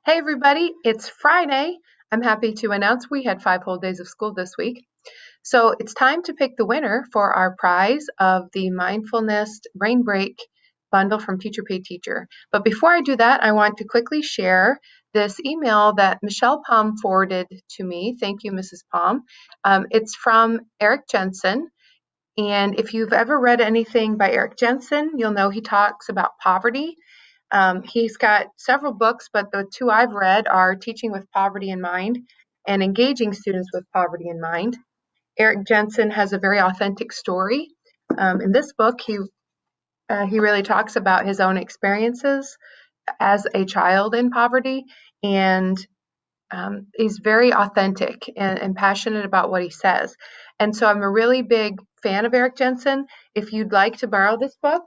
Hey everybody, it's Friday. I'm happy to announce we had 5 whole days of school this week. So it's time to pick the winner for our prize of the Mindfulness Brain Break bundle from Teacher Pay Teacher. But before I do that, I want to quickly share this email that Michelle Palm forwarded to me. Thank you, Mrs. Palm. It's from Eric Jensen. And if you've ever read anything by Eric Jensen, you'll know he talks about poverty. He's got several books, but the two I've read are Teaching with Poverty in Mind and Engaging Students with Poverty in Mind. Eric Jensen has a very authentic story. In this book, he really talks about his own experiences as a child in poverty, and he's very authentic and passionate about what he says. And so I'm a really big fan of Eric Jensen. If you'd like to borrow this book,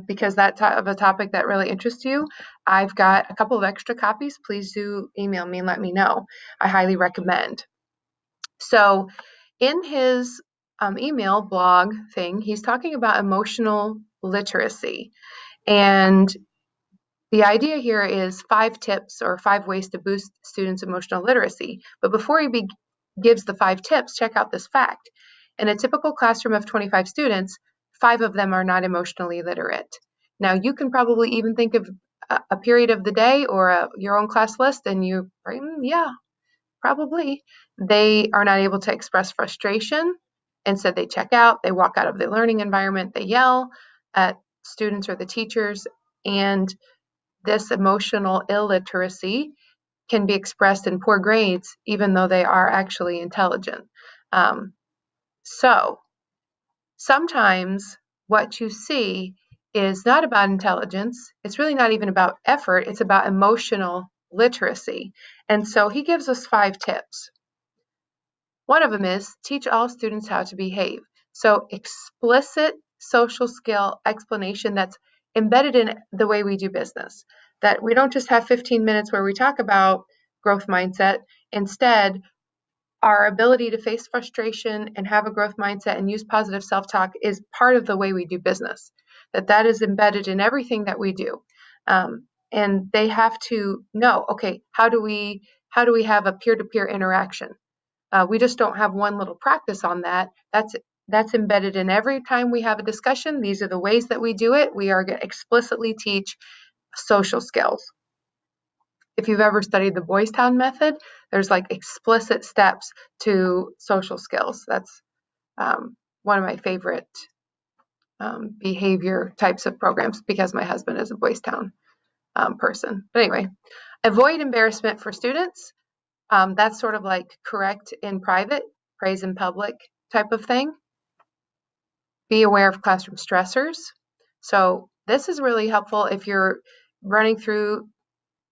because that's of a topic that really interests you, I've got a couple of extra copies. Please do email me and let me know. I highly recommend. So in his email blog thing, he's talking about emotional literacy. And the idea here is 5 tips or 5 ways to boost students' emotional literacy. But before he gives the 5 tips, check out this fact. In a typical classroom of 25 students, 5 of them are not emotionally literate. Now, you can probably even think of a period of the day or your own class list, and you, yeah, probably. They are not able to express frustration. Instead, they check out, they walk out of the learning environment, they yell at students or the teachers, and this emotional illiteracy can be expressed in poor grades, even though they are actually intelligent. So sometimes what you see is not about intelligence. It's really not even about effort. It's about emotional literacy. And so he gives us 5 tips. One of them is teach all students how to behave. So explicit social skill explanation that's embedded in the way we do business. That we don't just have 15 minutes where we talk about growth mindset. Instead, our ability to face frustration and have a growth mindset and use positive self-talk is part of the way we do business. That is embedded in everything that we do. And they have to know, okay, how do we have a peer-to-peer interaction? We just don't have one little practice on that. That's embedded in every time we have a discussion. These are the ways that we do it. We are going to explicitly teach social skills. If you've ever studied the Boys Town method, there's like explicit steps to social skills. That's one of my favorite behavior types of programs because my husband is a Boys Town person. But anyway, avoid embarrassment for students. That's sort of like correct in private, praise in public type of thing. Be aware of classroom stressors. So this is really helpful if you're running through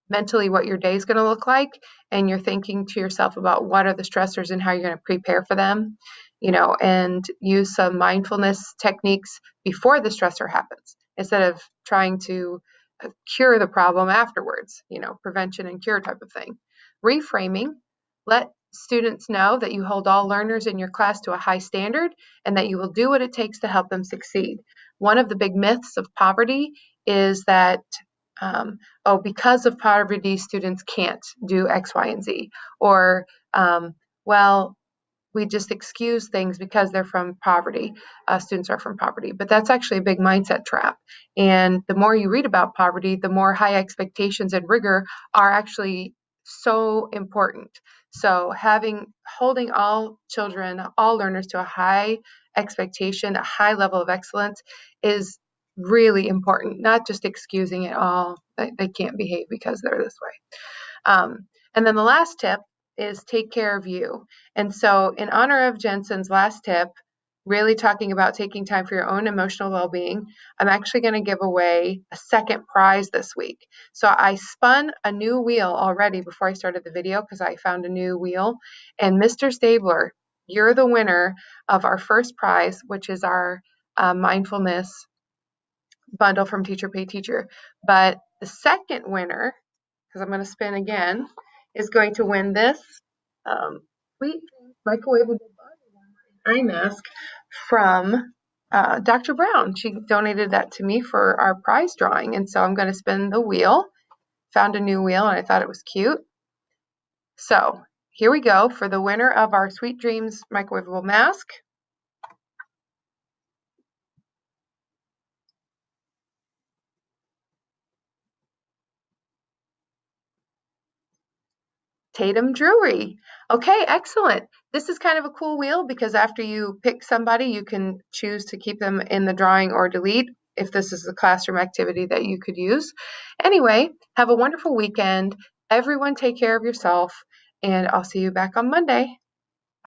mentally what your day is going to look like and you're thinking to yourself about what are the stressors and how you're going to prepare for them, and use some mindfulness techniques before the stressor happens instead of trying to cure the problem afterwards, prevention and cure type of thing. Reframing, let students know that you hold all learners in your class to a high standard and that you will do what it takes to help them succeed. One of the big myths of poverty is that because of poverty, students can't do X, Y, and Z. Or, we just excuse things because they're from poverty. Students are from poverty. But that's actually a big mindset trap. And the more you read about poverty, the more high expectations and rigor are actually so important. So holding all children, all learners to a high expectation, a high level of excellence is really important, not just excusing it all. They can't behave because they're this way. And then the last tip is take care of you. And so in honor of Jensen's last tip, really talking about taking time for your own emotional well-being, I'm actually going to give away a second prize this week. So I spun a new wheel already before I started the video because I found a new wheel. And Mr. Stabler, you're the winner of our first prize, which is our mindfulness bundle from Teacher Pay Teacher. But the second winner, because I'm going to spin again, is going to win this sweet microwavable eye mask from Dr. Brown. She donated that to me for our prize drawing. And so I'm going to spin the wheel found a new wheel and I thought it was cute. So here we go for the winner of our Sweet Dreams microwavable mask. Tatum Drury. Okay, excellent. This is kind of a cool wheel because after you pick somebody, you can choose to keep them in the drawing or delete if this is a classroom activity that you could use. Anyway, have a wonderful weekend. Everyone take care of yourself, and I'll see you back on Monday.